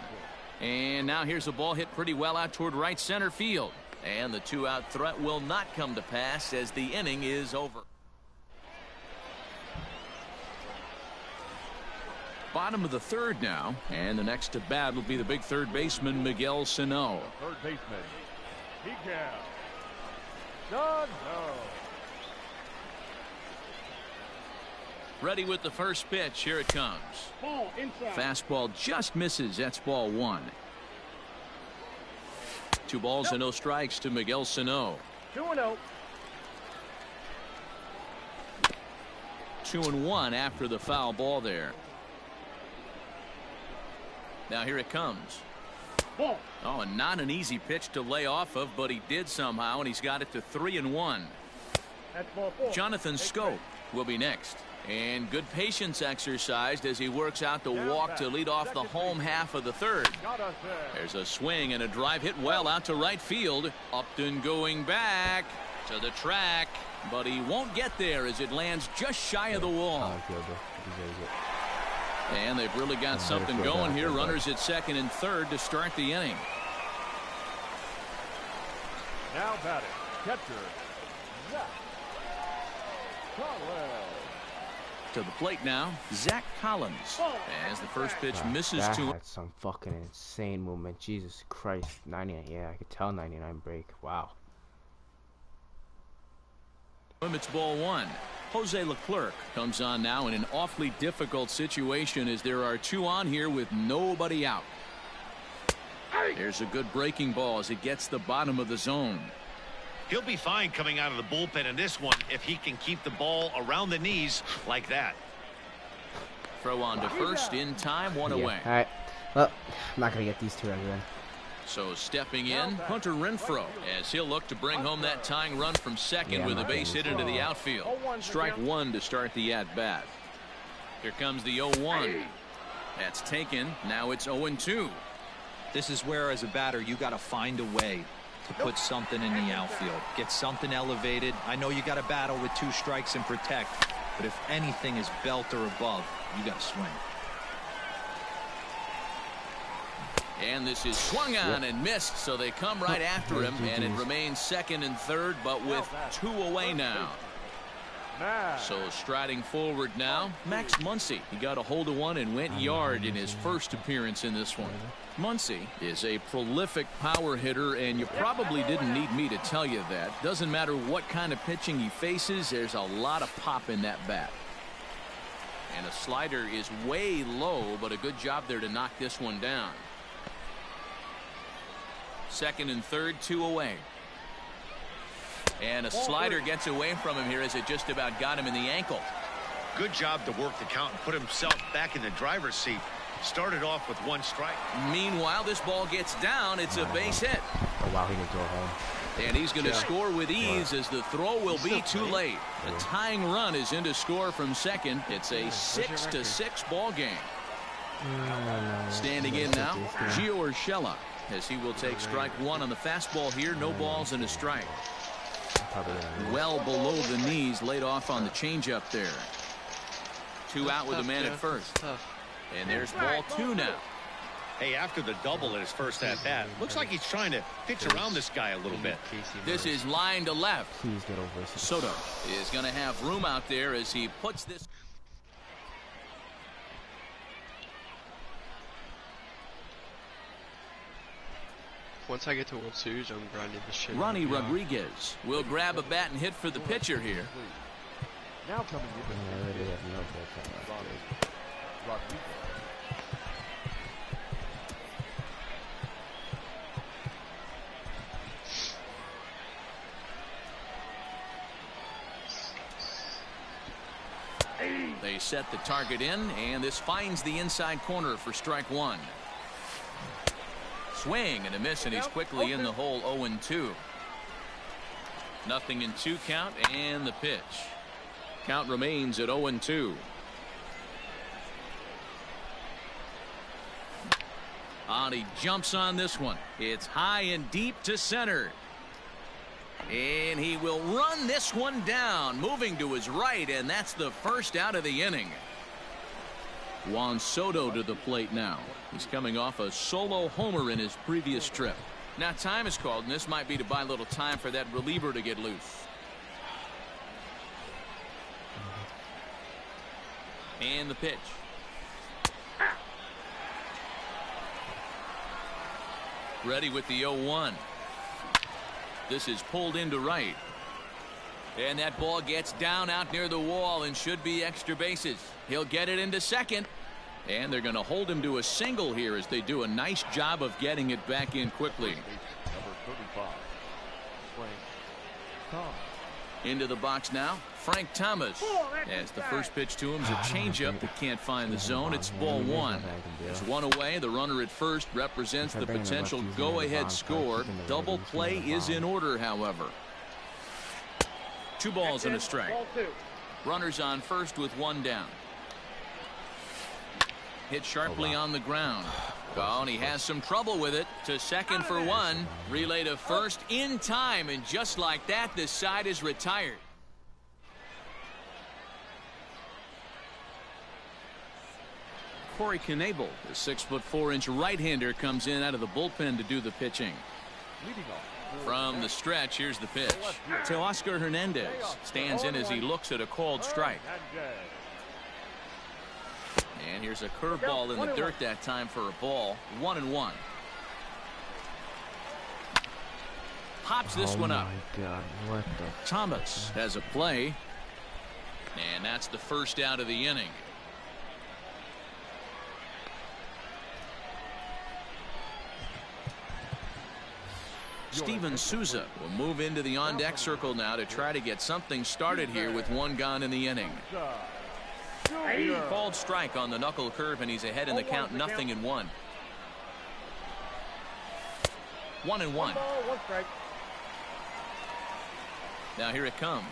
And now here's a ball hit pretty well out toward right center field, and the 2-out threat will not come to pass as the inning is over. Bottom of the third now, and the next to bat will be the big third baseman Miguel Sano. Third baseman, Miguel Sano. Ready with the first pitch. Here it comes. Ball inside. Fastball just misses. That's ball one. 2 balls and no strikes to Miguel Sano. 2-0. 2-1 after the foul ball there. Now here it comes. Ball. Oh, and not an easy pitch to lay off of, but he did somehow, and he's got it to 3-1. That's ball 4. Jonathan Schoop will be next. And good patience exercised as he works out the walk to lead off the home half of the third. There's a swing and a drive hit well out to right field. Upton going back to the track, but he won't get there as it lands just shy of the wall. And they've really got something going here. Runners at second and third to start the inning. Now batting, catcher, Zach Collins. To the plate now, Zach Collins. As the first pitch misses that to him. had some fucking insane movement. Jesus Christ. 99. Yeah, I could tell 99 break. Wow. It's ball one. Jose Leclerc comes on now in an awfully difficult situation as there are 2 on here with nobody out. There's a good breaking ball as it gets the bottom of the zone. He'll be fine coming out of the bullpen in this one if he can keep the ball around the knees like that. Throw on to first in time, 1 away. All right. Well, I'm not going to get these 2 again. So stepping in, Hunter Renfroe, as he'll look to bring home that tying run from second with a base hit into the outfield. Strike 1 to start the at-bat. Here comes the 0-1. That's taken. Now it's 0-2. This is where, as a batter, you got to find a way to put something in the outfield. Get something elevated. I know you got to battle with 2 strikes and protect, but if anything is belt or above, you got to swing. And this is swung on and missed, so they come right after him, and it remains second and third, but with 2 away now. So striding forward now, Max Muncy. He got a hold of one and went yard in his first appearance in this one. Muncy is a prolific power hitter, and you probably didn't need me to tell you that. Doesn't matter what kind of pitching he faces, there's a lot of pop in that bat. And a slider is way low, but a good job there to knock this one down. Second and third, 2 away. And a slider gets away from him here as it just about got him in the ankle. Good job to work the count and put himself back in the driver's seat. Started off with 1 strike. Meanwhile, this ball gets down. It's a base hit. Oh, wow, he didn't throw home. And he's going to score with ease as the throw will be too late. The tying run is in to score from second. It's a 6-6 ball game. Standing in now, Gio Urshela, as he will take strike 1 on the fastball here. No balls and a strike. Well below the knees, laid off on the changeup there. 2 out with the man at first. And there's ball 2 now. Hey, after the double at his first at-bat, looks like he's trying to pitch around this guy a little bit. This is line to left. Please get over this. Soto is going to have room out there as he puts this. Once I get to World Series, I'm grinding the shit. Ronnie Rodriguez will grab a bat and hit for the pitcher here. Now coming in. I really have no bullpen. Rodriguez. They set the target in, and this finds the inside corner for strike 1. Swing and a miss, and he's quickly in the hole. 0-2. Nothing in 2 count, and the pitch. Count remains at 0-2. And he jumps on this one. It's high and deep to center. And he will run this one down, moving to his right, and that's the first out of the inning. Juan Soto to the plate now. He's coming off a solo homer in his previous trip. Now time is called, and this might be to buy a little time for that reliever to get loose. And the pitch. Ready with the 0-1. This is pulled into right. And that ball gets down out near the wall and should be extra bases. He'll get it into second. And they're going to hold him to a single here as they do a nice job of getting it back in quickly. Number 35. Frank Thomas. Into the box now, Frank Thomas. As the first pitch to him is a changeup that can't find the zone. It's ball one. There's one away. The runner at first represents the potential go-ahead score. Double play is in order, however. 2 balls and a strike. Ball 2. Runners on first with 1 down. Hit sharply on the ground. Oh, and he has some trouble with it. To second for 1. Relay to first in time. And just like that, the side is retired. Corey Knebel, the 6'4" right-hander, comes in out of the bullpen to do the pitching. Leading off. From the stretch, here's the pitch. To Oscar Hernandez. Stands in as he looks at a called strike. And here's a curveball in the dirt that time for a ball. 1-1. Pops this one up. Oh my God, what the? Thomas has a play. And that's the first out of the inning. Steven Souza will move into the on-deck circle now to try to get something started here with 1 gone in the inning. Called strike on the knuckle curve, and he's ahead in the count, 0-1. 1-1. 1 strike. Now here it comes.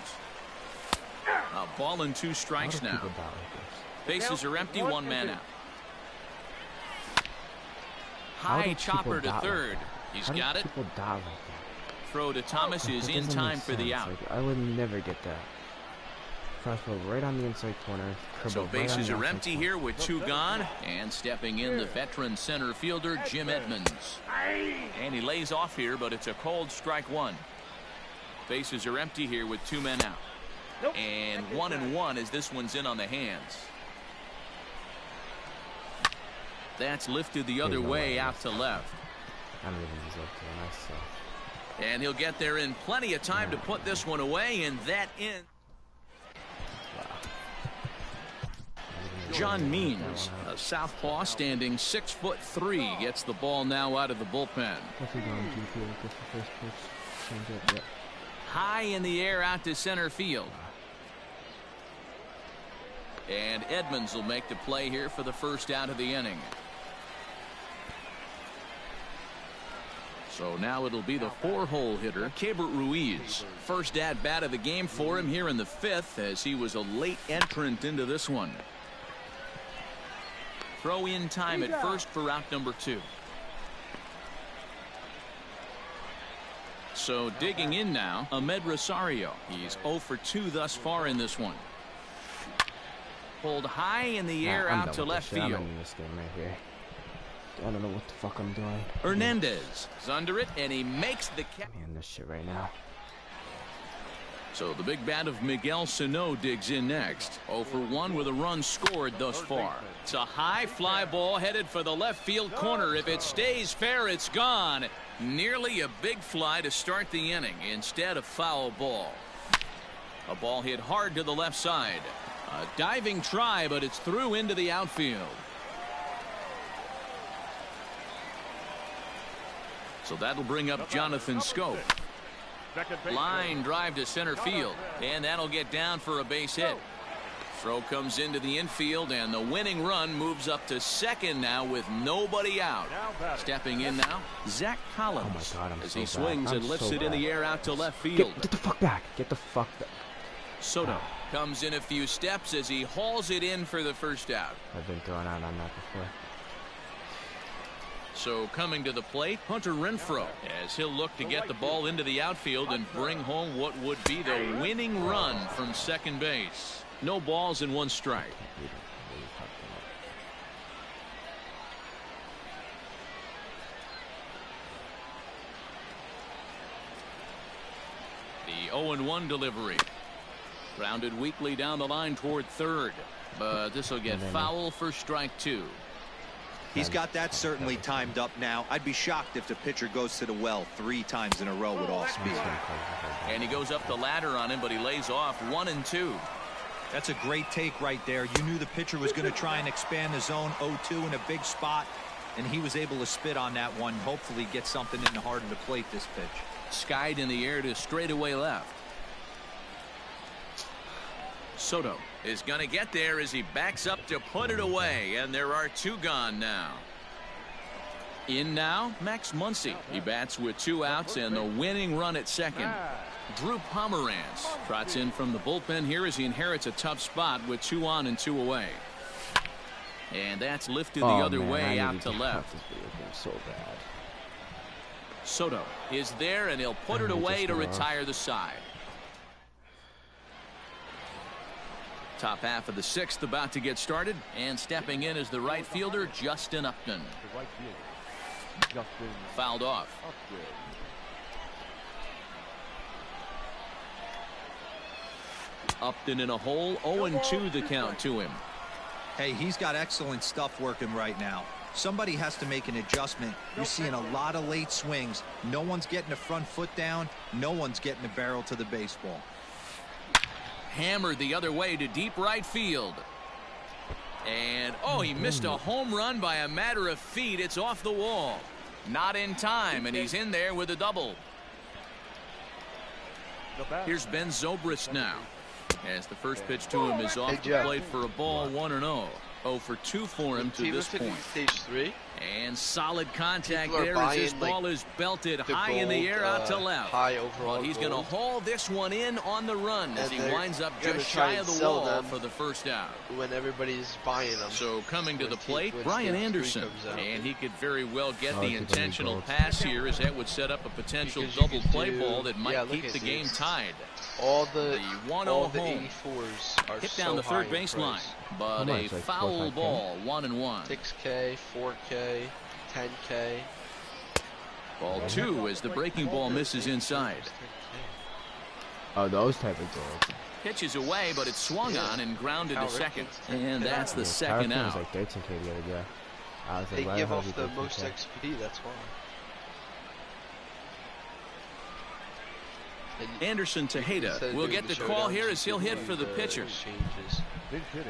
A ball and 2 strikes now. Bases are empty, 1 man out. High chopper to third. He's got it. Throw to Thomas is in time for the out. Like, I would never get that. Fastball right on the inside corner. So bases are empty here with 2 gone. And stepping in, the veteran center fielder, Jim Edmonds. And he lays off here, but it's a called strike 1. Bases are empty here with 2 men out. And 1-1 as this one's in on the hands. That's lifted the other way out to left. I don't even deserve to myself. And he'll get there in plenty of time to put this one away, and that in. John Means, a southpaw standing 6'3", gets the ball now out of the bullpen. High in the air out to center field. And Edmonds will make the play here for the first out of the inning. So now it'll be the 4-hole hitter, Keibert Ruiz. First at bat of the game for him here in the 5th, as he was a late entrant into this one. Throw in time at first for out number 2. So digging in now, Ahmed Rosario. He's 0 for 2 thus far in this one. Pulled high in the air out to left field. I'm in this game right here. I don't know what the fuck I'm doing. Hernandez is under it, and he makes the catch. Man, this shit right now. So the big bat of Miguel Sano digs in next. 0 for 1 with a run scored thus far. It's a high fly ball headed for the left field corner. If it stays fair, it's gone. Nearly a big fly to start the inning. Instead, a foul ball. A ball hit hard to the left side. A diving try, but it's through into the outfield. So that'll bring up Jonathan Schoop. Line drive to center field, and that'll get down for a base hit. Throw comes into the infield, and the winning run moves up to second now with nobody out. Stepping in now, Zach Collins. Oh my God, as so he swings and lifts it in the air out to left field. Get the fuck back. Get the fuck back. Soto comes in a few steps as he hauls it in for the first out. I've been thrown out on that before. So coming to the plate, Hunter Renfroe, as he'll look to get the ball into the outfield and bring home what would be the winning run from second base. No balls and 1 strike. The 0-1 delivery. Grounded weakly down the line toward third, but this will get foul for strike 2. He's got that certainly timed up now. I'd be shocked if the pitcher goes to the well 3 times in a row with off speed. And he goes up the ladder on him, but he lays off 1-2. That's a great take right there. You knew the pitcher was going to try and expand the zone 0-2 in a big spot, and he was able to spit on that one. Hopefully get something in the heart of the plate this pitch. Skied in the air to straightaway left. Soto is going to get there as he backs up to put it away, and there are 2 gone now. In now, Max Muncy. He bats with 2 outs and the winning run at second. Drew Pomeranz trots in from the bullpen here as he inherits a tough spot with 2 on and 2 away. And that's lifted the other way out to left. So bad. Soto is there, and he'll put it away to retire the side. Top half of the 6th about to get started, and stepping in is the right fielder, Justin Upton. The right fielder, Justin Fouled off. Upton. Upton in a hole, 0-2 the count to him. Hey, he's got excellent stuff working right now. Somebody has to make an adjustment. You're seeing a lot of late swings. No one's getting the front foot down. No one's getting the barrel to the baseball. Hammered the other way to deep right field. And, oh, he missed a home run by a matter of feet. It's off the wall. Not in time, and he's in there with a double. Here's Ben Zobrist now, as the first pitch to him is off the plate for a ball, 1-0. 0 for 2 for him to this point. Stage 3. And solid contact there as this ball is belted high in the air out to left. High overall. But he's going to haul this one in on the run as he winds up just shy of the wall for the first out. When everybody's buying them. So coming to the plate, Brian Anderson. And he could very well get the intentional pass here, as that would set up a potential double play ball that might keep the game tied. All the 1-0 home 84s are hit down the third baseline, but a foul ball, 1-1. 6K, 4K, 10K. Ball 2 as the breaking ball misses inside. Oh, those type of goals. Pitches away, but it's swung on and grounded to second. And that's the second out. Was like 13K the other day. They give off the most XP, that's why. Anderson Tejeda will get the call here as he'll hit for the pitcher. Big hitter.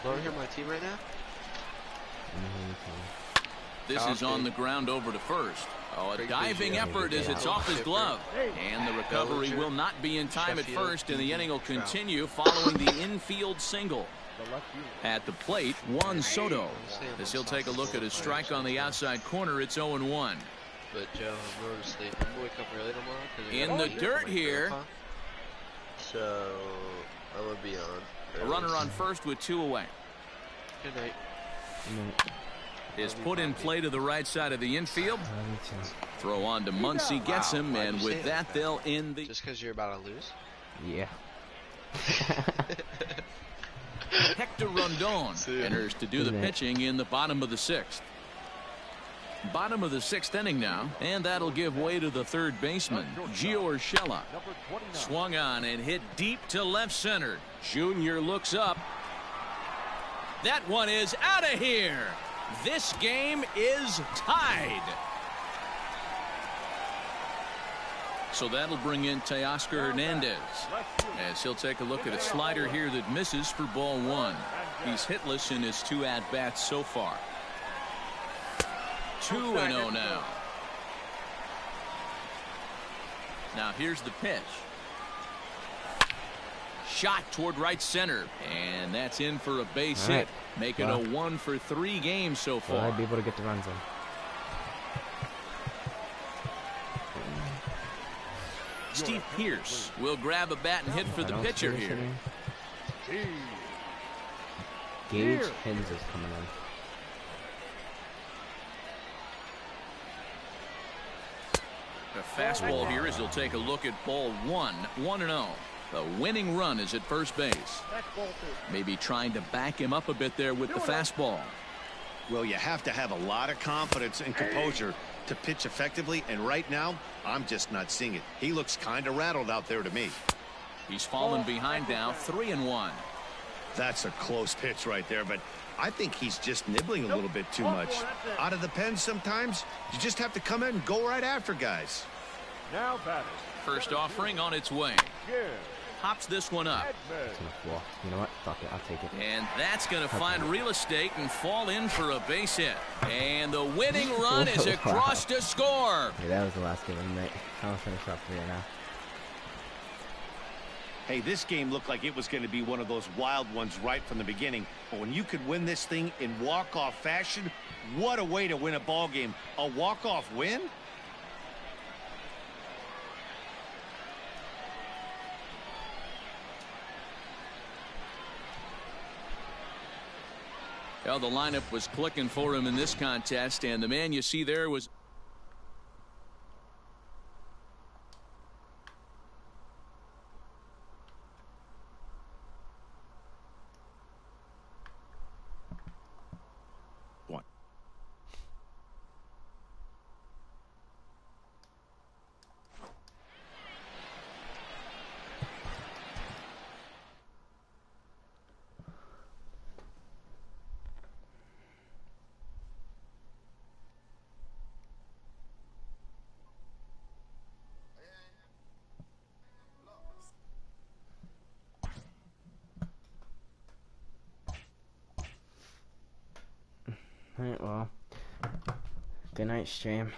Want to hear my team right now? This is on the ground over to first. Oh, a diving effort as it's off his glove. And the recovery will not be in time at first, and the inning will continue following the infield single. At the plate, Juan Soto. As he'll take a look at his strike on the outside corner, it's 0-1. But Joe, I'm going to sleep. I'm going to wake up early tomorrow. In the dirt here. So, I'm going to be on. A runner on first with 2 away. Good night. Is put in play to the right side of the infield. Throw on to Muncy, gets him, and with that they'll end the... Just because you're about to lose? Yeah. Hector Rondon enters to do the pitching in the bottom of the 6th. Bottom of the 6th inning now, and that'll give way to the third baseman, Gio Urshela. Swung on and hit deep to left center. Junior looks up. That one is out of here. This game is tied. So that'll bring in Teoscar Hernandez, as he'll take a look at a slider here that misses for ball 1. He's hitless in his 2 at-bats so far. 2-0 now. Now here's the pitch. Shot toward right center, and that's in for a base hit, making a 1 for 3 games so far. I'd be able to get the runs in. Steve Pearce will grab a bat and hit for the pitcher here. Gage Hens is coming in. A fastball here as he'll take a look at ball 1, 1-0. The winning run is at first base. Maybe trying to back him up a bit there with the fastball. Well, you have to have a lot of confidence and composure to pitch effectively, and right now I'm just not seeing it. He looks kind of rattled out there to me. He's fallen behind now, 3-1. That's a close pitch right there, but I think he's just nibbling a little bit too much. Out of the pen sometimes, you just have to come in and go right after guys. Now batter. First offering on its way. Here. Hops this one up. Tough ball. You know what? Fuck it. I'll take it. And that's going to find real estate and fall in for a base hit. And the winning run is across to score. Okay, that was the last game of the night. I'll finish up here now. Hey, this game looked like it was going to be one of those wild ones right from the beginning. But when you could win this thing in walk-off fashion, what a way to win a ball game. A walk-off win? Well, the lineup was clicking for him in this contest, and the man you see there was... Alright, well, good night, stream.